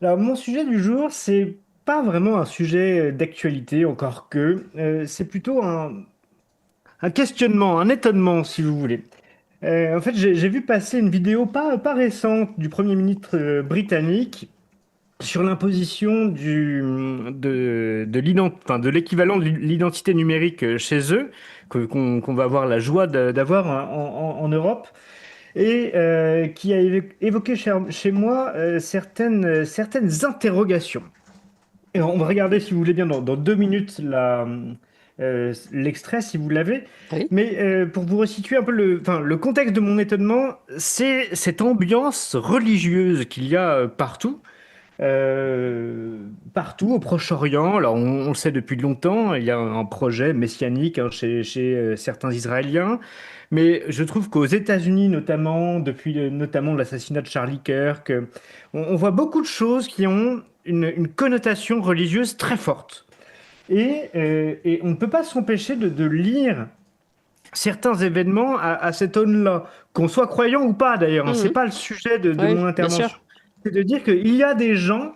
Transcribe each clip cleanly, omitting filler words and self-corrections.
Alors, mon sujet du jour, c'est pas vraiment un sujet d'actualité, encore que. C'est plutôt un questionnement, un étonnement, si vous voulez. En fait, j'ai vu passer une vidéo pas récente du Premier ministre britannique sur l'imposition enfin, de l'équivalent de l'identité numérique chez eux, qu'on va avoir la joie d'avoir en Europe, et qui a évoqué chez moi certaines interrogations. Et on va regarder, si vous voulez bien, dans 2 minutes l'extrait, si vous l'avez. Oui. Mais pour vous resituer un peu enfin, le contexte de mon étonnement, c'est cette ambiance religieuse qu'il y a partout au Proche-Orient. Alors, on le sait depuis longtemps, il y a un projet messianique hein, chez certains Israéliens. Mais je trouve qu'aux États-Unis, notamment, depuis notamment l'assassinat de Charlie Kirk, on voit beaucoup de choses qui ont une connotation religieuse très forte. Et on ne peut pas s'empêcher de lire certains événements à cette aune-là, qu'on soit croyant ou pas d'ailleurs, hein, c'est Mhm. pas le sujet de Oui, mon bien intervention. sûr. C'est de dire qu'il y a des gens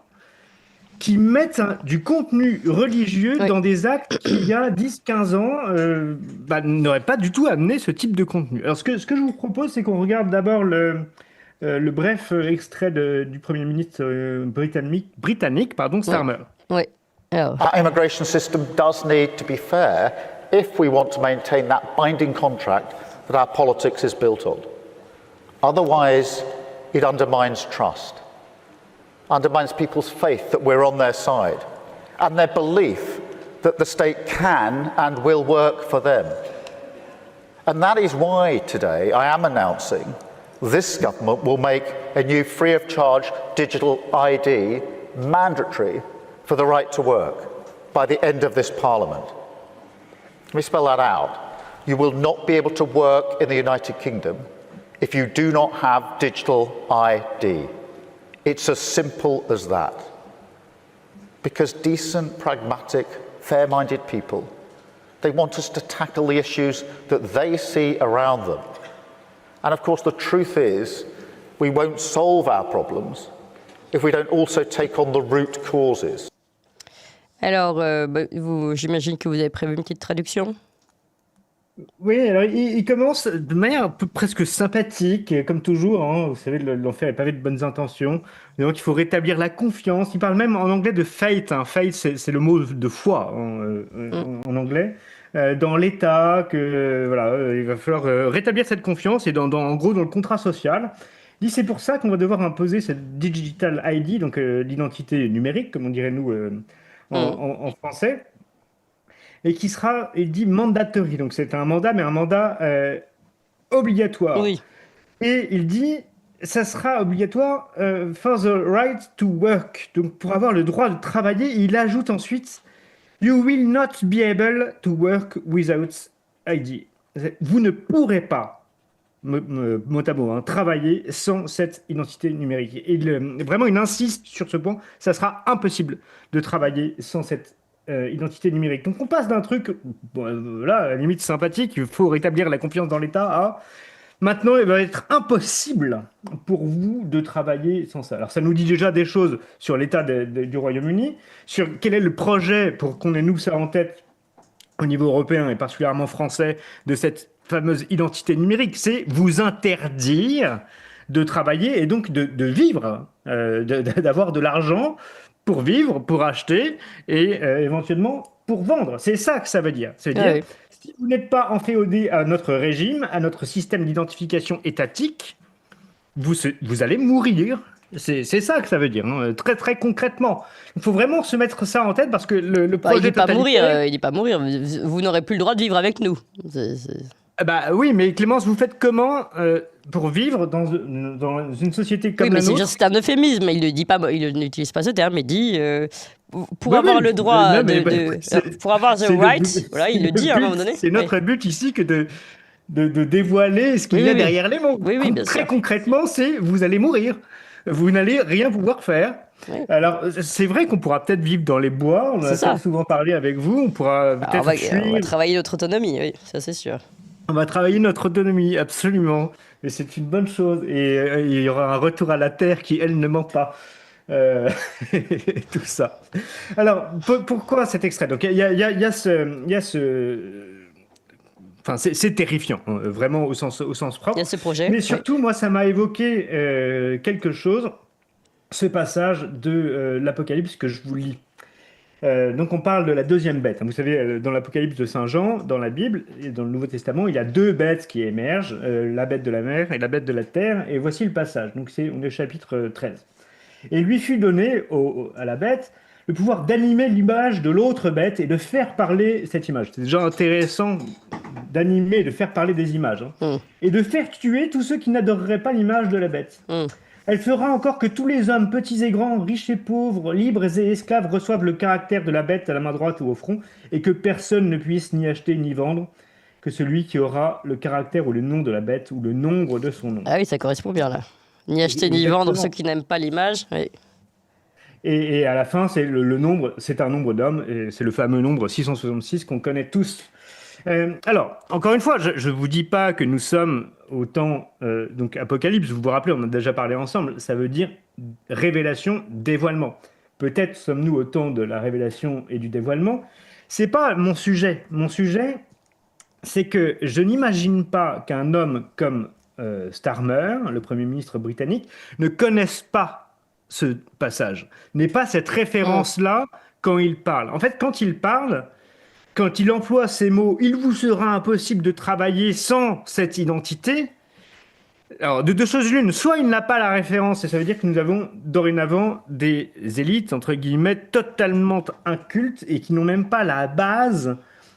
qui mettent du contenu religieux Oui. dans des actes qui, il y a 10, 15 ans, n'auraient pas du tout amené ce type de contenu. Alors, ce que je vous propose, c'est qu'on regarde d'abord le bref extrait du Premier ministre britannique, pardon, Oui. Starmer. Oui. Alors, Our immigration system does need to be fair if we want to maintain that binding contract that our politics is built on. Otherwise, it undermines trust, undermines people's faith that we're on their side, and their belief that the state can and will work for them. And that is why today I am announcing this government will make a new free of charge digital ID mandatory for the right to work by the end of this Parliament. Let me spell that out. You will not be able to work in the United Kingdom if you do not have digital ID. It's as simple as that. Because decent, pragmatic, fair-minded people, they want us to tackle the issues that they see around them. And of course, the truth is, we won't solve our problems if we don't also take on the root causes. alors j'imagine que vous avez prévu une petite traduction. Oui, alors il commence de manière un peu presque sympathique, comme toujours, hein, vous savez, l'enfer est pavé de bonnes intentions. Donc il faut rétablir la confiance. Il parle même en anglais de faith. Hein. Faith, c'est le mot de foi hein, Mm. en anglais. Dans l'État, que voilà, il va falloir rétablir cette confiance et en gros dans le contrat social. Il dit c'est pour ça qu'on va devoir imposer cette digital ID, donc l'identité numérique, comme on dirait nous Mm. en français et qui sera, il dit mandatory, donc c'est un mandat, mais un mandat obligatoire. Oui. Et il dit, ça sera obligatoire for the right to work, donc pour avoir le droit de travailler. Il ajoute ensuite, you will not be able to work without ID. Vous ne pourrez pas, mot à mot, hein, travailler sans cette identité numérique. Et vraiment, il insiste sur ce point, ça sera impossible de travailler sans cette identité numérique. Donc on passe d'un truc, bon, là, à la limite sympathique, il faut rétablir la confiance dans l'État, à maintenant il va être impossible pour vous de travailler sans ça. Alors ça nous dit déjà des choses sur l'état du Royaume-Uni, sur quel est le projet pour qu'on ait nous ça en tête au niveau européen et particulièrement français de cette fameuse identité numérique, c'est vous interdire de travailler et donc de vivre, d'avoir de l'argent pour vivre, pour acheter et éventuellement pour vendre. C'est ça que ça veut dire. Ça veut Ah dire, oui. si vous n'êtes pas enféodé à notre régime, à notre système d'identification étatique, vous allez mourir. C'est ça que ça veut dire, hein, très très concrètement. Il faut vraiment se mettre ça en tête parce que le Bah, il projet dit pas mourir. totalitaire. Il dit pas mourir. Vous n'aurez plus le droit de vivre avec nous. Ah bah oui, mais Clémence, vous faites comment pour vivre dans une société Oui, comme mais la c'est nôtre? juste un euphémisme. Il ne dit pas. Il n'utilise pas ce terme. Il dit pour Oui, avoir oui, le droit non, mais bah, pour avoir the c'est le but, right. Voilà, c'est il le le dit à un but, moment donné. c'est Oui. notre but ici que de dévoiler ce Oui, qu'il y oui, a oui. derrière les mots. Oui, oui, bien Très sûr. concrètement, c'est vous allez mourir. Vous n'allez rien pouvoir faire. Oui, Alors, c'est vrai qu'on pourra peut-être vivre dans les bois, on en c'est a peut-être ça. souvent parlé avec vous, on pourra Alors, peut-être on va fuir, travailler notre autonomie. Oui, ça c'est sûr. on va travailler notre autonomie, absolument. Et c'est une bonne chose. Et il y aura un retour à la terre qui, elle, ne ment pas. euh, tout ça. Alors, pourquoi cet extrait? Donc, il y a enfin, c'est terrifiant, hein, vraiment au sens Il y a propre. ce projet. Mais Oui. surtout, moi, ça m'a évoqué quelque chose, ce passage de l'Apocalypse que je vous lis. Donc, on parle de la deuxième bête. Vous savez, dans l'Apocalypse de Saint Jean, dans la Bible et dans le Nouveau Testament, il y a deux bêtes qui émergent, la bête de la mer et la bête de la terre. Et voici le passage. Donc, on est au chapitre 13. Et lui fut donné à la bête le pouvoir d'animer l'image de l'autre bête et de faire parler cette image. C'est déjà intéressant d'animer et de faire parler des images, hein. Mm. Et de faire tuer tous ceux qui n'adoreraient pas l'image de la bête. Mm. Elle fera encore que tous les hommes, petits et grands, riches et pauvres, libres et esclaves, reçoivent le caractère de la bête à la main droite ou au front, et que personne ne puisse ni acheter ni vendre que celui qui aura le caractère ou le nom de la bête ou le nombre de son nom. Ah oui, ça correspond bien là. Ni acheter ni Exactement. vendre ceux qui n'aiment pas l'image. Oui. Et à la fin, c'est le nombre, c'est un nombre d'hommes, et c'est le fameux nombre 666 qu'on connaît tous. Alors, encore une fois, je ne vous dis pas que nous sommes au temps, donc Apocalypse, vous vous rappelez, on a déjà parlé ensemble, ça veut dire révélation, dévoilement. Peut-être sommes-nous au temps de la révélation et du dévoilement. C'est pas mon sujet. Mon sujet, c'est que je n'imagine pas qu'un homme comme Starmer, le Premier ministre britannique, ne connaisse pas ce passage, n'ait pas cette référence-là quand il parle. En fait, quand il parle, quand il emploie ces mots, il vous sera impossible de travailler sans cette identité. Alors, de deux choses l'une, soit il n'a pas la référence, et ça veut dire que nous avons dorénavant des élites, entre guillemets, totalement incultes et qui n'ont même pas la base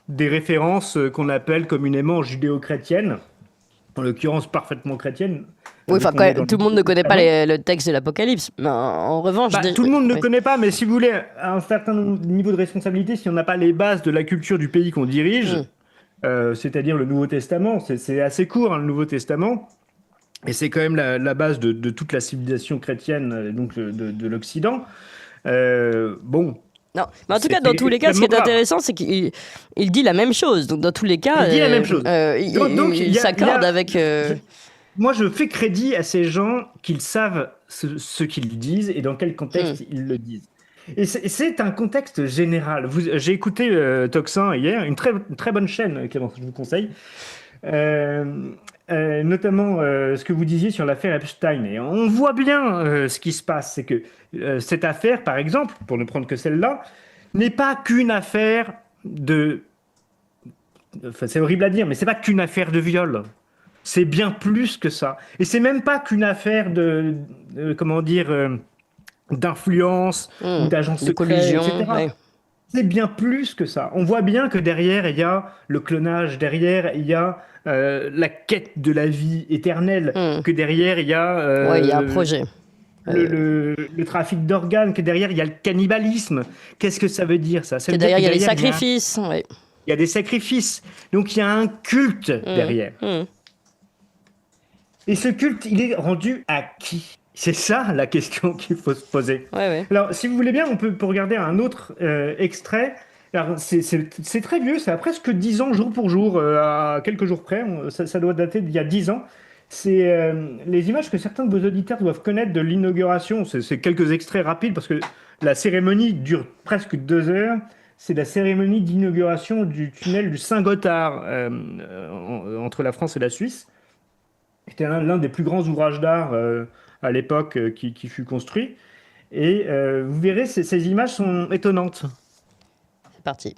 des références qu'on appelle communément judéo-chrétiennes, en l'occurrence parfaitement chrétiennes. Oui, enfin, vu qu'on est quand dans tout le monde ne connaît pas le texte de l'Apocalypse. Mais en revanche, tout le monde ne oui. connaît pas, mais si vous voulez, à un certain niveau de responsabilité, si on n'a pas les bases de la culture du pays qu'on dirige, c'est-à-dire le Nouveau Testament, c'est assez court, hein, le Nouveau Testament, et c'est quand même la base de toute la civilisation chrétienne, donc de l'Occident. Bon. Non, mais en tout cas, C'était dans tous les cas, ce qui est extrêmement grave. intéressant, c'est qu'il dit la même chose. Donc, dans tous les cas, Il dit la même chose. Donc, il s'accorde avec. Moi, je fais crédit à ces gens qu'ils savent ce qu'ils disent et dans quel contexte ils le disent. Et c'est un contexte général. J'ai écouté Toxin hier, une très bonne chaîne, Clémence, je vous conseille. Notamment ce que vous disiez sur l'affaire Epstein. Et on voit bien ce qui se passe. C'est que cette affaire, par exemple, pour ne prendre que celle-là, n'est pas qu'une affaire de... Enfin, c'est horrible à dire, mais c'est pas qu'une affaire de viol. C'est bien plus que ça. Et c'est même pas qu'une affaire comment dire, d'influence ou d'agence de secrète, collusion. etc. Ouais. C'est bien plus que ça. On voit bien que derrière, il y a le clonage, derrière, il y a la quête de la vie éternelle, que derrière, il y a... Ouais, il y a un projet. Le trafic d'organes, que derrière, il y a le cannibalisme. Qu'est-ce que ça veut dire, ça? Ça Que veut dire derrière, il y a les derrière, sacrifices. Ouais. il y a des sacrifices. Donc, il y a un culte derrière. Et ce culte, il est rendu à qui? C'est ça la question qu'il faut se poser. Ouais. Alors, si vous voulez bien, on peut regarder un autre extrait. Alors, c'est très vieux, ça a presque 10 ans, jour pour jour, à quelques jours près. Ça doit dater d'il y a 10 ans. C'est les images que certains de vos auditeurs doivent connaître de l'inauguration. C'est quelques extraits rapides parce que la cérémonie dure presque 2 heures. C'est la cérémonie d'inauguration du tunnel du Saint-Gothard entre la France et la Suisse. C'était l'un des plus grands ouvrages d'art à l'époque qui fut construit. Et vous verrez, ces images sont étonnantes. C'est parti.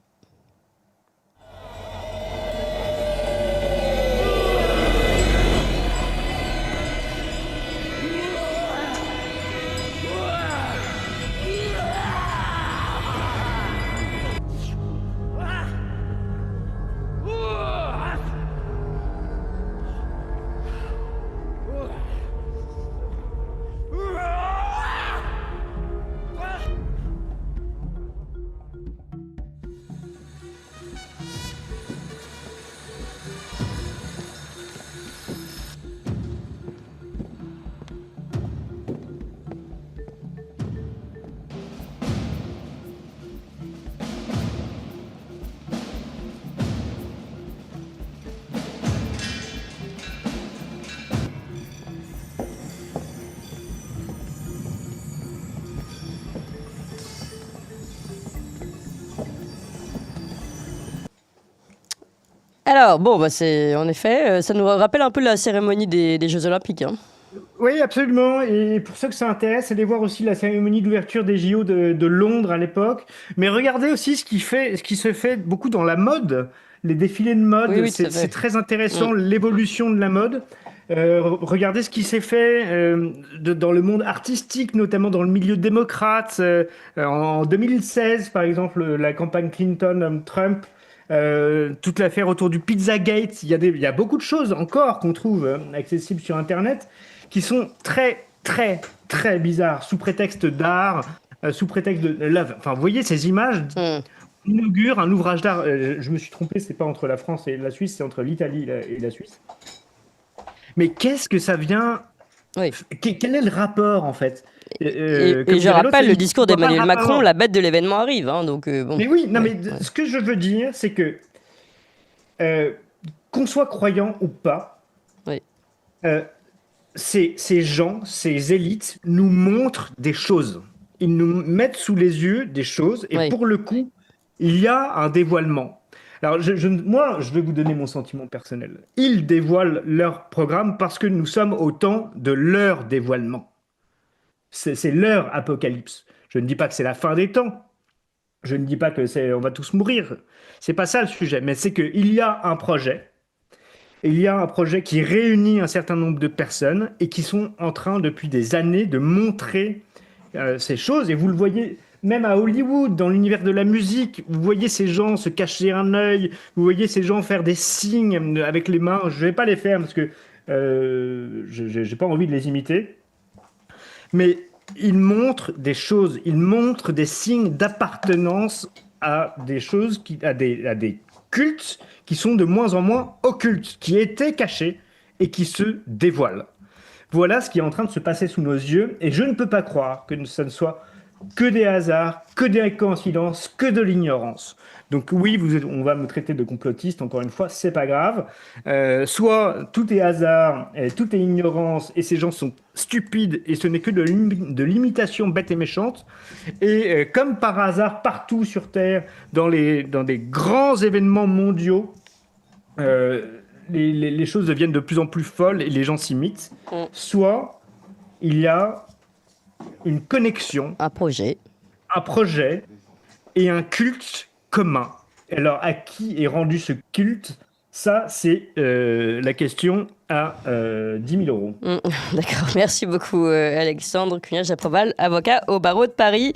Alors, bon, bah, en effet, ça nous rappelle un peu la cérémonie des Jeux Olympiques. Hein. Oui, absolument. Et pour ceux que ça intéresse, allez voir aussi la cérémonie d'ouverture des JO de Londres à l'époque. Mais regardez aussi ce qui se fait beaucoup dans la mode, les défilés de mode. Oui, tout à C'est fait. très intéressant, Mm. l'évolution de la mode. Regardez ce qui s'est fait dans le monde artistique, notamment dans le milieu démocrate. En 2016, par exemple, la campagne Clinton-Trump. Toute l'affaire autour du Pizzagate, il y a beaucoup de choses encore qu'on trouve accessibles sur Internet qui sont très, très, très bizarres, sous prétexte d'art, sous prétexte de love. Enfin, vous voyez ces images Mm. inaugurent un ouvrage d'art. Je me suis trompé, c'est pas entre la France et la Suisse, c'est entre l'Italie et la Suisse. Mais qu'est-ce que ça vient? Oui. Quel est le rapport en fait? Et Comme je dirait l'autre, rappelle le il discours voit pas le d'Emmanuel Macron, rapport. la bête de l'événement arrive. Hein, donc, bon. Mais oui, non, Ouais, mais ouais. ce que je veux dire, c'est que euh, qu'on soit croyant ou pas, Oui. euh, ces gens, ces élites nous montrent des choses. Ils nous mettent sous les yeux des choses et Oui. pour le coup, il y a un dévoilement. Alors, moi, je vais vous donner mon sentiment personnel. Ils dévoilent leur programme parce que nous sommes au temps de leur dévoilement. C'est leur apocalypse. Je ne dis pas que c'est la fin des temps. Je ne dis pas que on va tous mourir. C'est pas ça le sujet. Mais c'est qu'il y a un projet. Il y a un projet qui réunit un certain nombre de personnes et qui sont en train depuis des années de montrer ces choses. Et vous le voyez même à Hollywood, dans l'univers de la musique, vous voyez ces gens se cacher un œil, vous voyez ces gens faire des signes avec les mains. Je ne vais pas les faire parce que je n'ai pas envie de les imiter. Mais ils montrent des choses, ils montrent des signes d'appartenance à des choses, à des cultes qui sont de moins en moins occultes, qui étaient cachés et qui se dévoilent. Voilà ce qui est en train de se passer sous nos yeux, et je ne peux pas croire que ça ne soit que des hasards, que des coïncidences, que de l'ignorance. Donc oui, on va me traiter de complotiste, encore une fois, c'est pas grave. Soit tout est hasard, et tout est ignorance, et ces gens sont stupides, et ce n'est que de l'imitation bête et méchante. Et comme par hasard, partout sur Terre, dans des grands événements mondiaux, les choses deviennent de plus en plus folles et les gens s'imitent. Mm. Soit il y a une connexion, Un projet. un projet et un culte commun. Alors, à qui est rendu ce culte? Ça, c'est la question à 10 000 euros. Mm. D'accord. Merci beaucoup, Alexandre Cunha-Japroval, avocat au barreau de Paris.